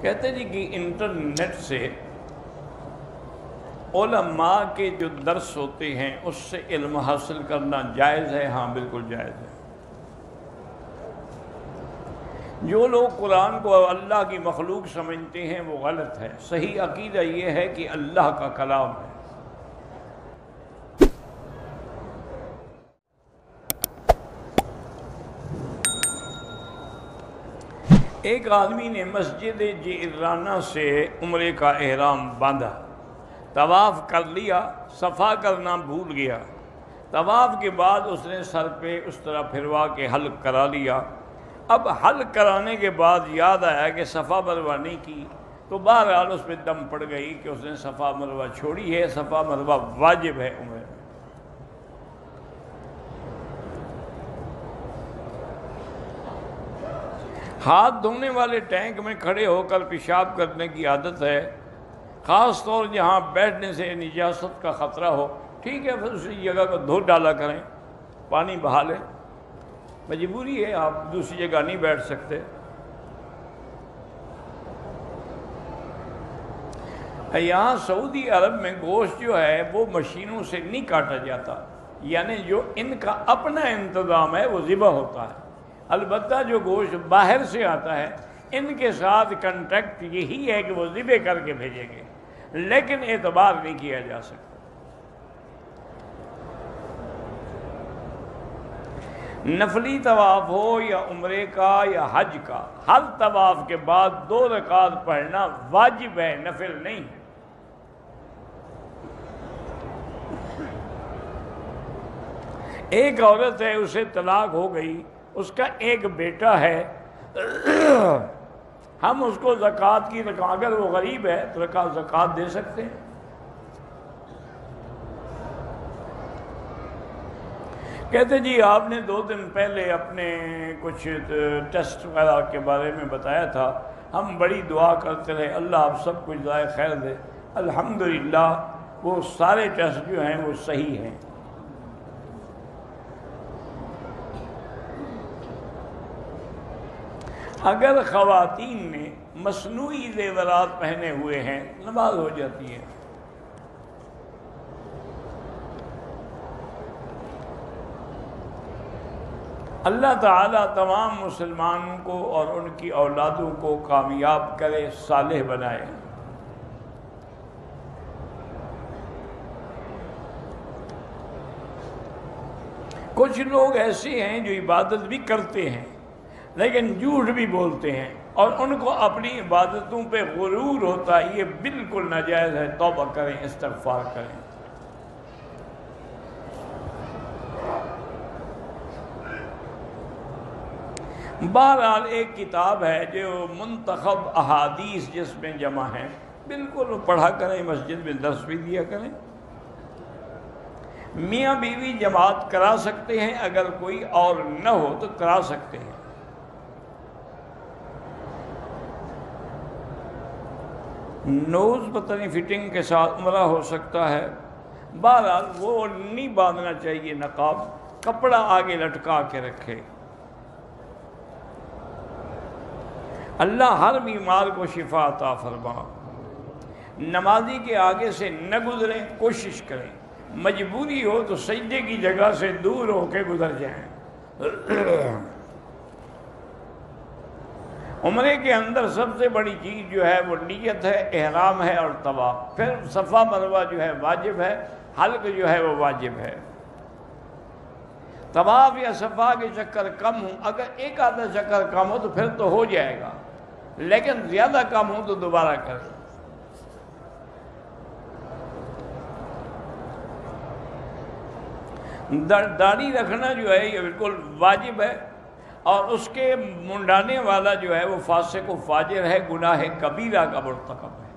کہتے جی کہ انٹرنیٹ سے علماء کے جو درس ہوتے ہیں اس سے علم حاصل کرنا جائز ہے؟ ہاں بالکل جائز ہے۔ جو لوگ قرآن کو اللہ کی مخلوق سمجھتے ہیں وہ غلط ہے۔ صحیح عقیدہ یہ ہے کہ اللہ کا کلام ہے۔ ایک آدمی نے مسجد جعرانہ سے عمرے کا احرام باندھا، طواف کر لیا، صفا کرنا بھول گیا۔ طواف کے بعد اس نے سر پہ اس طرح پھروا کے حلق کرا لیا۔ اب حلق کرانے کے بعد یاد آیا کہ صفا مروہ نہیں کی، تو بہرحال اس پہ دم پڑ گئی کہ اس نے صفا مروہ چھوڑی ہے۔ صفا مروہ واجب ہے عمرے میں۔ ہاتھ دھونے والے ٹینک میں کھڑے ہو کر پیشاب کرنے کی عادت ہے، خاص طور جہاں بیٹھنے سے نجاست کا خطرہ ہو، ٹھیک ہے، پھر اسی جگہ کو دھو ڈالا کریں، پانی بہا لیں، مجبوری ہے، آپ دوسری جگہ نہیں بیٹھ سکتے۔ یہاں سعودی عرب میں گوشت جو ہے وہ مشینوں سے نہیں کاٹا جاتا، یعنی جو ان کا اپنا انتظام ہے وہ ذبح ہوتا ہے۔ البتہ جو گوشت باہر سے آتا ہے ان کے ساتھ کنٹیکٹ یہی ہے کہ وہ ذبح کر کے بھیجیں گے، لیکن اعتبار نہیں کیا جا سکتا۔ نفلی طواف ہو یا عمرے کا یا حج کا، ہر طواف کے بعد 2 رکعت پڑھنا واجب ہے، نفل نہیں ہے۔ ایک عورت ہے، اسے طلاق ہو گئی، اس کا ایک بیٹا ہے، ہم اس کو زکوٰۃ کی رقم، اگر وہ غریب ہے تو زکوٰۃ دے سکتے ہیں۔ کہتے جی آپ نے 2 دن پہلے اپنے کچھ ٹیسٹ وغیرہ کے بارے میں بتایا تھا، ہم بڑی دعا کرتے رہے، اللہ آپ سب کچھ جزائے خیر دے۔ الحمدللہ وہ سارے ٹیسٹ جو ہیں وہ صحیح ہیں۔ اگر خواتین نے مصنوعی زیورات پہنے ہوئے ہیں نماز ہو جاتی ہے۔ اللہ تعالیٰ تمام مسلمانوں کو اور ان کی اولادوں کو کامیاب کرے، صالح بنائے۔ کچھ لوگ ایسے ہیں جو عبادت بھی کرتے ہیں لیکن جھوٹ بھی بولتے ہیں اور ان کو اپنی عبادتوں پہ غرور ہوتا ہے، یہ بالکل ناجائز ہے، توبہ کریں، استغفار کریں۔ بہرحال ایک کتاب ہے جو منتخب احادیث جس میں جمع ہیں، بالکل پڑھا کریں، مسجد میں درس بھی دیا کریں۔ میاں بیوی جماعت کرا سکتے ہیں، اگر کوئی اور نہ ہو تو کرا سکتے ہیں۔ نوز پتہ نہیں فٹنگ کے ساتھ عمرہ ہو سکتا ہے، بہرحال وہ نہیں باندھنا چاہیے نقاب، کپڑا آگے لٹکا کے رکھے۔ اللہ ہر بیمار کو شفا عطا فرما۔ نمازی کے آگے سے نہ گزریں، کوشش کریں، مجبوری ہو تو سجدے کی جگہ سے دور ہو کے گزر جائیں۔ عمرے کے اندر سب سے بڑی چیز جو ہے وہ نیت ہے، احرام ہے اور طواف، پھر صفا مروہ جو ہے واجب ہے، حلق جو ہے وہ واجب ہے۔ طواف یا صفا کے چکر کم ہوں، اگر ایک آدھا چکر کم ہو تو پھر تو ہو جائے گا، لیکن زیادہ کم ہو تو دوبارہ کریں۔ داڑھی رکھنا جو ہے یہ بالکل واجب ہے، اور اس کے منڈانے والا جو ہے وہ فاسق و فاجر ہے، گناہ کبیرہ کا مرتکب ہے۔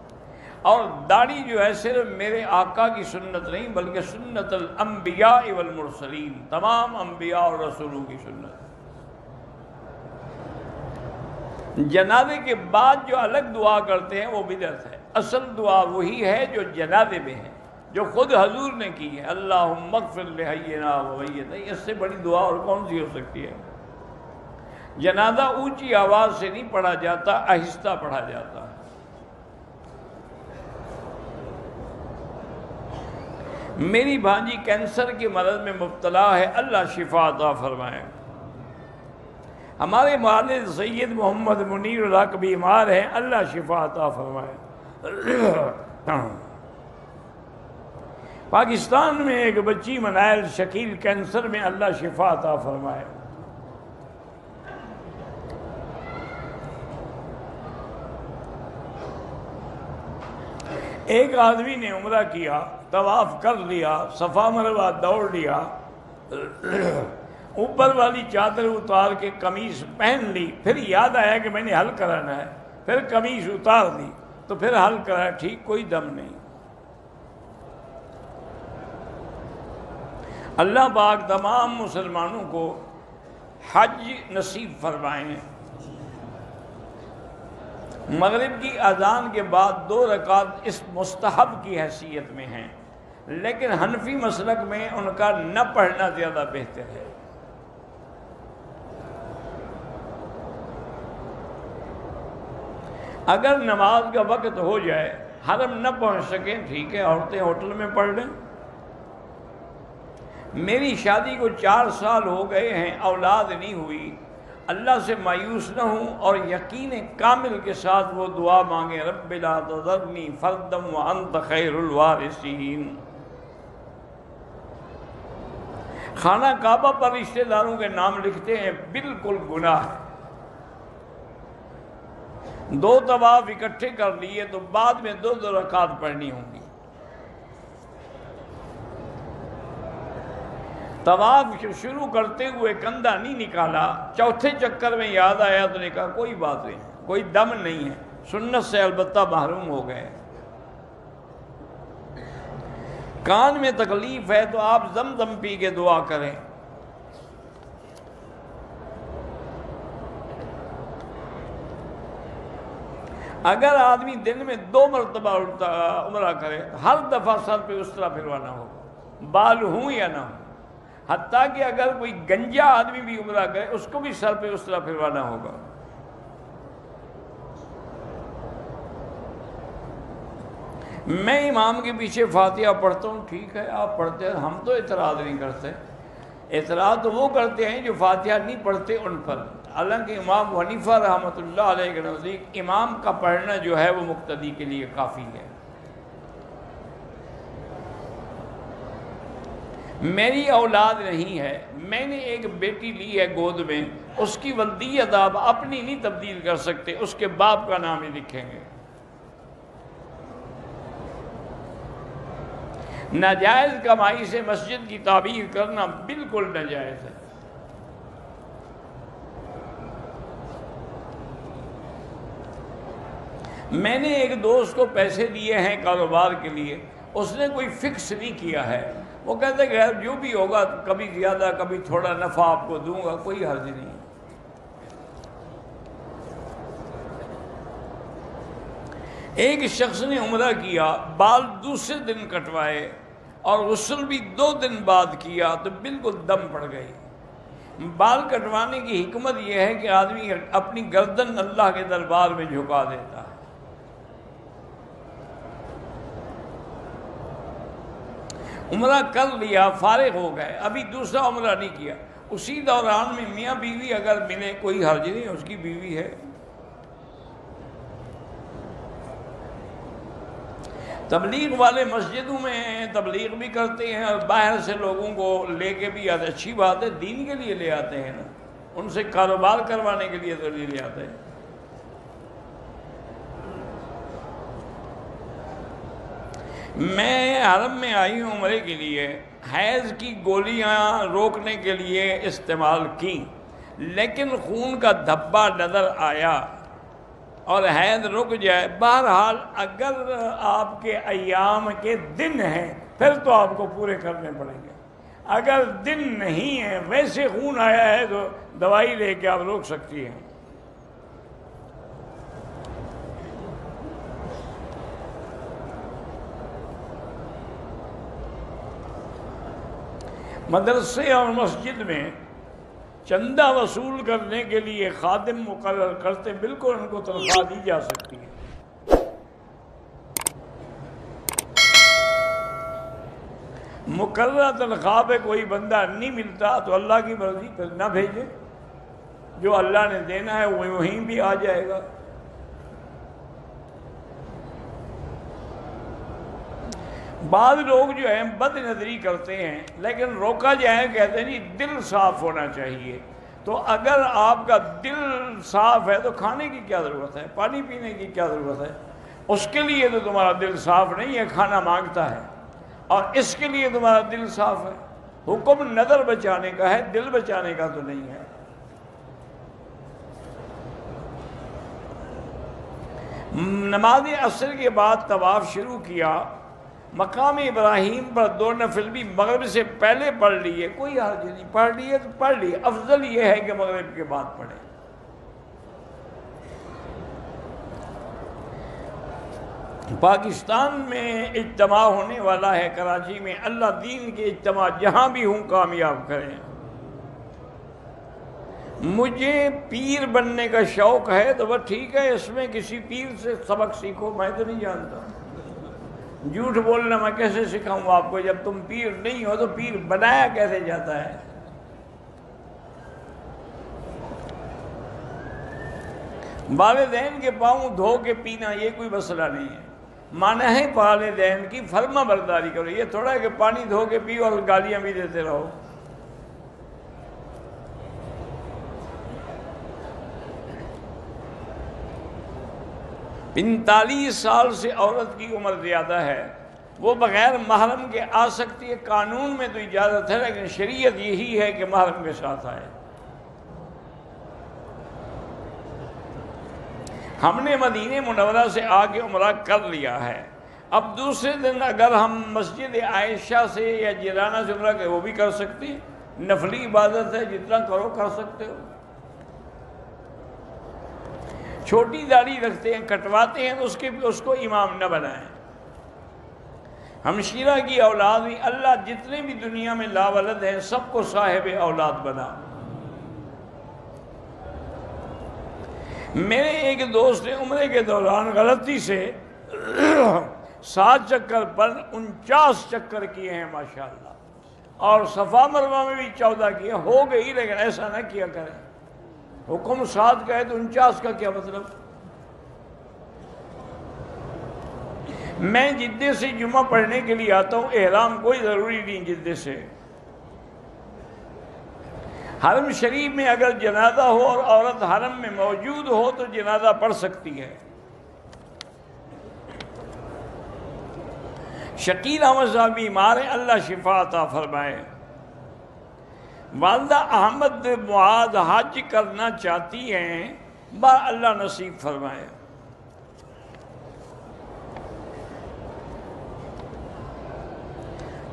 اور داڑھی جو ہے صرف میرے آقا کی سنت نہیں بلکہ سنت الانبیاء والمرسلین، تمام انبیاء اور رسولوں کی سنت۔ جنازے کے بعد جو الگ دعا کرتے ہیں وہ بدعت ہے، اصل دعا وہی ہے جو جنازے میں ہے، جو خود حضور نے کی ہے، اللہم اغفر لحینا و میتنا۔ اس سے بڑی دعا اور کون سی ہو سکتی ہے؟ جنازہ اونچی آواز سے نہیں پڑھا جاتا، آہستہ پڑھا جاتا ہے۔ میری بھانجی کینسر کے مرض میں مبتلا ہے، اللہ شفا عطا فرمائے۔ ہمارے والد سید محمد منیر الحق بیمار ہیں، اللہ شفا عطا فرمائے۔ پاکستان میں ایک بچی منائل شکیل کینسر میں، اللہ شفا عطا فرمائے۔ ایک آدمی نے عمرہ کیا، طواف کر لیا، صفا مروہ دوڑ لیا، اوپر والی چادر اتار کے قمیص پہن لی، پھر یاد آیا کہ میں نے حل کرانا ہے، پھر قمیص اتار دی تو پھر حل کرایا، ٹھیک، کوئی دم نہیں۔ اللہ پاک تمام مسلمانوں کو حج نصیب فرمائیں۔ مغرب کی اذان کے بعد 2 رکعت اس مستحب کی حیثیت میں ہیں، لیکن حنفی مسلک میں ان کا نہ پڑھنا زیادہ بہتر ہے۔ اگر نماز کا وقت ہو جائے، حرم نہ پہنچ سکیں، ٹھیک ہے، عورتیں ہوٹل میں پڑھ لیں۔ میری شادی کو 4 سال ہو گئے ہیں، اولاد نہیں ہوئی، اللہ سے مایوس نہ ہوں اور یقین کامل کے ساتھ وہ دعا مانگیں، رب لا تذرنی فردا وانت خیر الوارثین۔ خانہ کعبہ پر رشتہ داروں کے نام لکھتے ہیں، بالکل گناہ ہے۔ 2 طواف اکٹھے کر لیے تو بعد میں 2 رکعت پڑھنی ہوں گی۔ طواف شروع کرتے ہوئے کندھا نہیں نکالا، 4تھے چکر میں یاد آیا تو نے کہا کوئی بات نہیں، کوئی دم نہیں ہے، سنت سے البتہ محروم ہو گئے۔ کان میں تکلیف ہے تو آپ زمزم پی کے دعا کریں۔ اگر آدمی دن میں 2 مرتبہ عمرہ کرے، ہر دفعہ سر پہ اس طرح پھروانا ہوگا، بال ہوں یا نہ ہوں۔ حتیٰ کہ اگر کوئی گنجا آدمی بھی عمرہ کرے، اس کو بھی سر پہ اس طرح پھروانا ہوگا۔ میں امام کے پیچھے فاتحہ پڑھتا ہوں، ٹھیک ہے، آپ پڑھتے ہیں، ہم تو اعتراض نہیں کرتے۔ اعتراض تو وہ کرتے ہیں جو فاتحہ نہیں پڑھتے ان پر، حالانکہ امام حنیفہ رحمۃ اللہ علیہ کے نزدیک امام کا پڑھنا جو ہے وہ مقتدی کے لیے کافی ہے۔ میری اولاد نہیں ہے، میں نے ایک بیٹی لی ہے گود میں، اس کی ولدیت آپ اپنی نہیں تبدیل کر سکتے، اس کے باپ کا نام ہی لکھیں گے۔ ناجائز کمائی سے مسجد کی تعمیر کرنا بالکل ناجائز ہے۔ میں نے ایک دوست کو پیسے دیے ہیں کاروبار کے لیے، اس نے کوئی فکس نہیں کیا ہے، وہ کہتے کہ جو بھی ہوگا کبھی زیادہ کبھی تھوڑا نفع آپ کو دوں گا، کوئی حرج نہیں۔ ایک شخص نے عمرہ کیا، بال دوسرے دن کٹوائے اور غسل بھی 2 دن بعد کیا تو بالکل دم پڑ گئی۔ بال کٹوانے کی حکمت یہ ہے کہ آدمی اپنی گردن اللہ کے دربار میں جھکا دیتا ہے۔ عمرہ کر لیا، فارغ ہو گئے، ابھی دوسرا عمرہ نہیں کیا، اسی دوران میں میاں بیوی اگر ملے کوئی حرج نہیں، اس کی بیوی ہے۔ تبلیغ والے مسجدوں میں ہیں، تبلیغ بھی کرتے ہیں اور باہر سے لوگوں کو لے کے بھی آتے، اچھی بات ہے، دین کے لیے لے آتے ہیں نا، ان سے کاروبار کروانے کے لیے تو نہیں لے آتے۔ میں حرم میں آئی ہوں عمرے کے لیے، حیض کی گولیاں روکنے کے لیے استعمال کی، لیکن خون کا دھبا نظر آیا اور حیض رک جائے۔ بہرحال اگر آپ کے ایام کے دن ہیں پھر تو آپ کو پورے کرنے پڑیں گے، اگر دن نہیں ہیں ویسے خون آیا ہے تو دوائی لے کے آپ روک سکتی ہیں۔ مدرسے اور مسجد میں چندہ وصول کرنے کے لیے خادم مقرر کرتے، بالکل ان کو تنخواہ دی جا سکتی ہے۔ مقررہ تنخواہ پہ کوئی بندہ نہیں ملتا تو اللہ کی مرضی پھر نہ بھیجے، جو اللہ نے دینا ہے وہ وہیں بھی آ جائے گا۔ بعض لوگ جو ہیں بد نظری کرتے ہیں، لیکن روکا جائے کہتے ہیں جی دل صاف ہونا چاہیے۔ تو اگر آپ کا دل صاف ہے تو کھانے کی کیا ضرورت ہے، پانی پینے کی کیا ضرورت ہے؟ اس کے لیے تو تمہارا دل صاف نہیں ہے، کھانا مانگتا ہے، اور اس کے لیے تمہارا دل صاف ہے۔ حکم نظر بچانے کا ہے، دل بچانے کا تو نہیں ہے۔ نماز عصر کے بعد طواف شروع کیا، مقام ابراہیم پر 2 نفل بھی مغرب سے پہلے پڑھ لیے، کوئی حرج نہیں، پڑھ لیے تو پڑھ لیے، افضل یہ ہے کہ مغرب کے بعد پڑھیں۔ پاکستان میں اجتماع ہونے والا ہے، کراچی میں، اللہ دین کے اجتماع جہاں بھی ہوں کامیاب کریں۔ مجھے پیر بننے کا شوق ہے تو وہ ٹھیک ہے، اس میں کسی پیر سے سبق سیکھو، میں تو نہیں جانتا۔ جھوٹ بولنا میں کیسے سکھاؤں آپ کو، جب تم پیر نہیں ہو تو پیر بنایا کیسے جاتا ہے؟ والدین کے پاؤں دھو کے پینا یہ کوئی مسئلہ نہیں ہے، مانا ہے والدین کی فرما برداری کرو، یہ تھوڑا ہے کہ پانی دھو کے پیو اور گالیاں بھی دیتے رہو۔ پینتالیس سال سے عورت کی عمر زیادہ ہے، وہ بغیر محرم کے آ سکتی ہے، قانون میں تو اجازت ہے، لیکن شریعت یہی ہے کہ محرم کے ساتھ آئے۔ ہم نے مدینہ منورہ سے آ کے عمرہ کر لیا ہے، اب دوسرے دن اگر ہم مسجد عائشہ سے یا جیرانہ سے عمرہ کریں وہ بھی کر سکتے ہیں، نفلی عبادت ہے، جتنا کرو کر سکتے ہو۔ چھوٹی داڑھی رکھتے ہیں، کٹواتے ہیں تو اس کو امام نہ بنائیں۔ ہمشیرہ کی اولاد بھی، اللہ جتنے بھی دنیا میں لاولد ہیں سب کو صاحب اولاد بنا۔ میرے ایک دوست نے عمرے کے دوران غلطی سے 7 چکر پر 49 چکر کیے ہیں ماشاءاللہ، اور صفا مروہ میں بھی 14 کیے، ہو گئی، لیکن ایسا نہ کیا کریں۔ حکم 7 کا ہے تو 49 کا کیا مطلب؟ میں جدے سے جمعہ پڑھنے کے لیے آتا ہوں، احرام کوئی ضروری نہیں جدے سے۔ حرم شریف میں اگر جنازہ ہو اور عورت حرم میں موجود ہو تو جنازہ پڑھ سکتی ہے۔ شکیل احمد صاحب بیمار ہیں، اللہ شفا عطا فرمائے۔ والدہ احمد معاذ حج کرنا چاہتی ہیں، اللہ نصیب فرمائے۔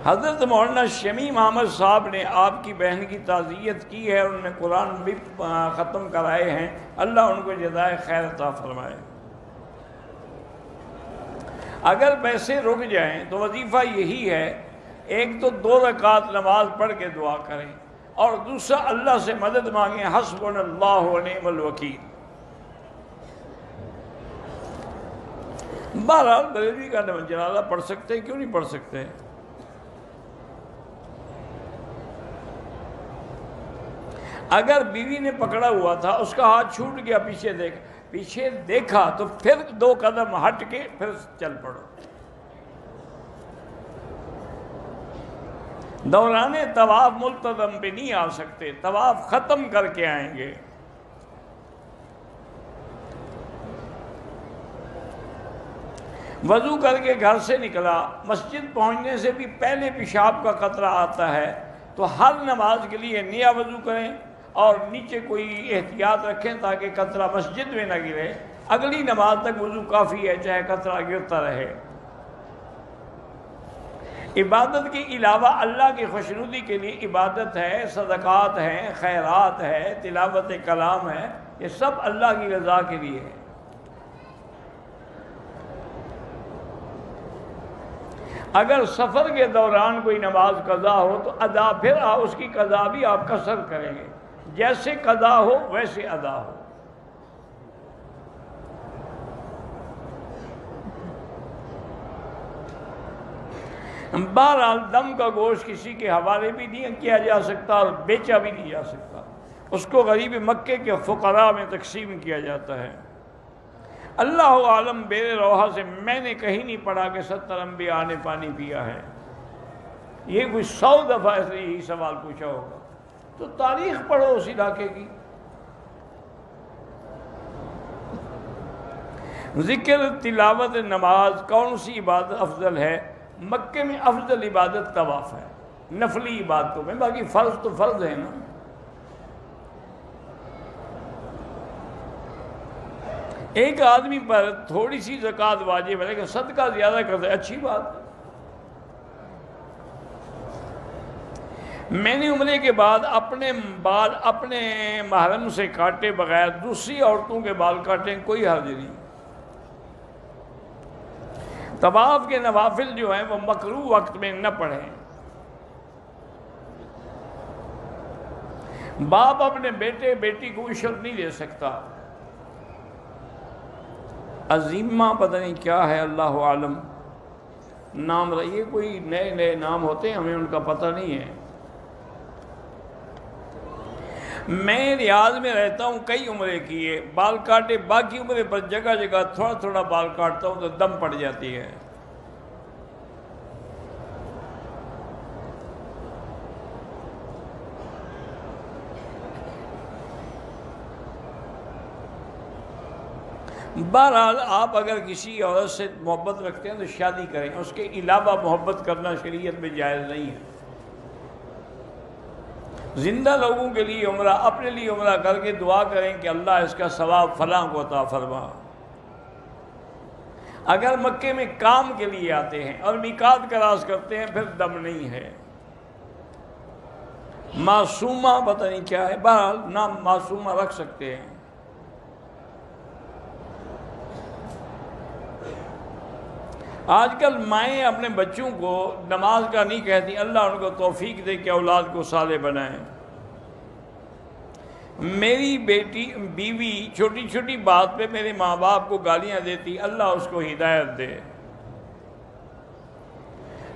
حضرت مولانا شمیم احمد صاحب نے آپ کی بہن کی تعزیت کی ہے، انہوں نے قرآن بھی ختم کرائے ہیں، اللہ ان کو جزائے خیر عطا فرمائے۔ اگر پیسے رک جائیں تو وظیفہ یہی ہے، ایک تو 2 رکعت نماز پڑھ کے دعا کریں، اور دوسرا اللہ سے مدد مانگیں، حسبنا اللہ و نعم الوکیل۔ بہرحال بریلوی کا جنازہ پڑھ سکتے ہیں، کیوں نہیں پڑھ سکتے؟ اگر بیوی نے پکڑا ہوا تھا، اس کا ہاتھ چھوٹ گیا، پیچھے دیکھا تو پھر 2 قدم ہٹ کے پھر چل پڑو۔ دوران طواف ملتزم پہ نہیں آ سکتے، طواف ختم کر کے آئیں گے۔ وضو کر کے گھر سے نکلا، مسجد پہنچنے سے بھی پہلے پیشاب کا قطرہ آتا ہے، تو ہر نماز کے لیے نیا وضو کریں اور نیچے کوئی احتیاط رکھیں تاکہ قطرہ مسجد میں نہ گرے۔ اگلی نماز تک وضو کافی ہے، چاہے قطرہ گرتا رہے۔ عبادت کے علاوہ اللہ کی خوشنودی کے لیے عبادت ہے، صدقات ہیں، خیرات ہے، تلاوت کلام ہے، یہ سب اللہ کی رضا کے لیے ہے۔ اگر سفر کے دوران کوئی نماز قضا ہو تو ادا، پھر اس کی قضا بھی آپ قصر کریں گے، جیسے قضا ہو ویسے ادا ہو۔ بہرحال دم کا گوشت کسی کے حوالے بھی نہیں کیا جا سکتا اور بیچا بھی نہیں جا سکتا، اس کو غریب مکے کے فقراء میں تقسیم کیا جاتا ہے۔ اللہ عالم بیر روحہ سے میں نے کہیں نہیں پڑھا کہ 70 انبیاء نے پانی پیا ہے، یہ کوئی 100 دفعہ ایسے ہی سوال پوچھا ہوگا۔ تو تاریخ پڑھو اس علاقے کی۔ ذکر، تلاوت، نماز، کون سی عبادت افضل ہے؟ مکے میں افضل عبادت طواف ہے، نفلی عبادتوں میں، باقی فرض تو فرض ہے نا۔ ایک آدمی پر تھوڑی سی زکوٰۃ واجب ہے لیکن صدقہ زیادہ کرتا ہے، اچھی بات ہے۔ میں نے عمرے کے بعد اپنے بال اپنے محرم سے کاٹے بغیر دوسری عورتوں کے بال کاٹیں، کوئی حرج نہیں۔ طواف کے نوافل جو ہیں وہ مکروہ وقت میں نہ پڑھیں۔ باپ اپنے بیٹے بیٹی کو عشر نہیں دے سکتا۔ عظیمہ پتہ نہیں کیا ہے، اللہ عالم نام رہیے، کوئی نئے نئے نام ہوتے ہیں، ہمیں ان کا پتہ نہیں ہے۔ میں ریاض میں رہتا ہوں، کئی عمرے کیے، بال کاٹے، باقی عمرے پر جگہ جگہ تھوڑا تھوڑا بال کاٹتا ہوں تو دم پڑ جاتی ہے۔ بہرحال آپ اگر کسی عورت سے محبت رکھتے ہیں تو شادی کریں، اس کے علاوہ محبت کرنا شریعت میں جائز نہیں ہے۔ زندہ لوگوں کے لیے عمرہ، اپنے لیے عمرہ کر کے دعا کریں کہ اللہ اس کا ثواب فلاں کو عطا فرما۔ اگر مکے میں کام کے لیے آتے ہیں اور میقات کراس کرتے ہیں پھر دم نہیں ہے۔ معصومہ پتہ نہیں کیا ہے، بہرحال نام معصومہ رکھ سکتے ہیں۔ آج کل مائیں اپنے بچوں کو نماز کا نہیں کہتی، اللہ ان کو توفیق دے کہ اولاد کو صالح بنائیں۔ میری بیوی چھوٹی چھوٹی بات پہ میرے ماں باپ کو گالیاں دیتی، اللہ اس کو ہدایت دے۔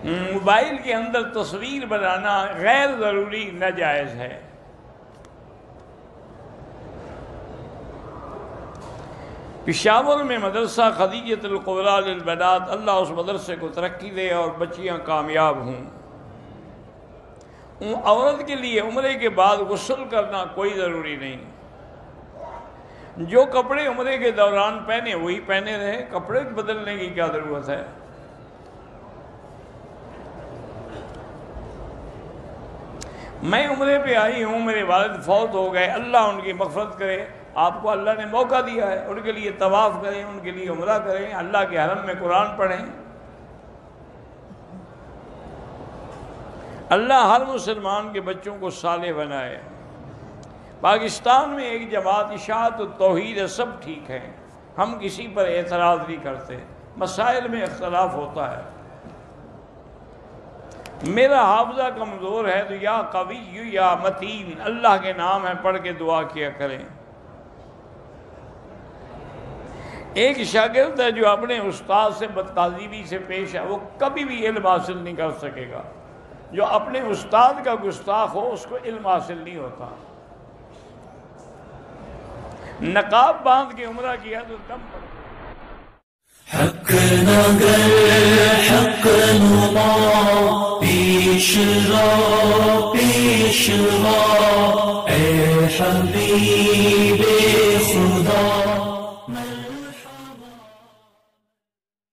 موبائل کے اندر تصویر بنانا غیر ضروری ناجائز ہے۔ پشاور میں مدرسہ خدیجۃ القبریٰ للبنات، اللہ اس مدرسے کو ترقی دے اور بچیاں کامیاب ہوں۔ عورت کے لیے عمرے کے بعد غسل کرنا کوئی ضروری نہیں۔ جو کپڑے عمرے کے دوران پہنے وہی پہنے رہے، کپڑے بدلنے کی کیا ضرورت ہے؟ میں عمرے پہ آئی ہوں، میرے والد فوت ہو گئے، اللہ ان کی مغفرت کرے۔ آپ کو اللہ نے موقع دیا ہے، ان کے لیے طواف کریں، ان کے لیے عمرہ کریں، اللہ کے حرم میں قرآن پڑھیں۔ اللہ ہر مسلمان کے بچوں کو صالح بنائے۔ پاکستان میں ایک جماعت اشاعت التوحید ہے، سب ٹھیک ہے، ہم کسی پر اعتراض نہیں کرتے، مسائل میں اختلاف ہوتا ہے۔ میرا حافظہ کمزور ہے تو یا قوی یا متین اللہ کے نام ہے پڑھ کے دعا کیا کریں۔ ایک شاگرد ہے جو اپنے استاد سے بدتہذیبی سے پیش ہے، وہ کبھی بھی علم حاصل نہیں کر سکے گا۔ جو اپنے استاد کا گستاخ ہو اس کو علم حاصل نہیں ہوتا۔ نقاب باندھ کے عمرہ کیا تو دم پڑ گیا۔ حق نگر حق نما پیش رو اے حبیب